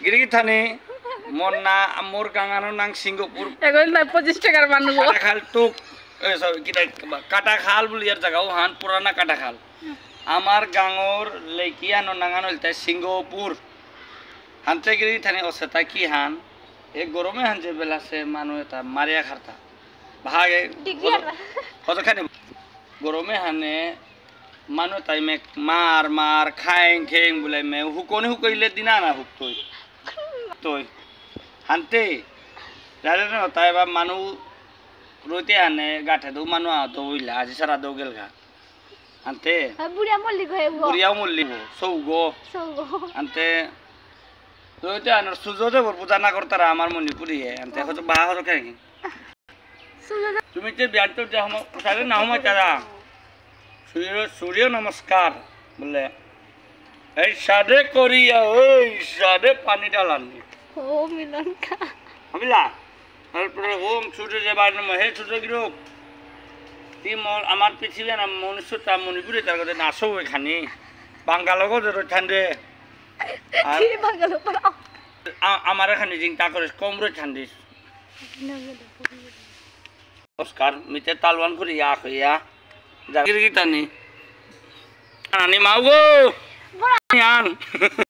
গিরিগি থানে মোর না মোর গাঙানোর নাম সিঙ্গাপুর এখন 25 টাকার মানুষ কাটাখাল টুক কাটাখাল বলি আর জায়গা হান পুরানা কাটাখাল আমার গাঙর লেকিয়ানো নাঙান হইতে সিঙ্গাপুর হানতে গিরিগি থানে অসেতা কি হান এ গরমে হান যে বেলাছে মানুষ এটা মারিয়া খারতা ভাগে কতখানি গরমে হানে মানুহ তাই মে মার মার খাইং খেং বলে মে হুকনি হুকইলে দিনা না হুক তুই হানতে যারে না তাই বা মানুহ রইতে আনে গাঠে দৌ মানুহ আহত হইলা আজি সারা দৌ গেল গা হানতে বুড়িয়া মল্লি সৌগো হানতে রইতে আনার সূর্য পূজা না করতারা আমার মণিপুরি হানতে হয়তো বাহা হতো খাই তুমি যে বিয়ার তো যে সারে না হমা চারা सूर्य नमस्कार बोले सादे करिया सादे पानी डालानी ओम मिलन का हमिला তারপরে ওম সূর্য যে বার নাম হে সূর্য গিরো তি মোর আমার পৃথিবী না মনুষ্যতা মণিপুরে তার কথা নাসো এখানে বাঙ্গালগো যে ঠান্ডে আর বাঙ্গালো পড়া আমার এখানে চিন্তা করে কমরে ঠান্ডে নমস্কার মিতে তালওয়ান করে ইয়া কইয়া Giri kita nih, ani mau go,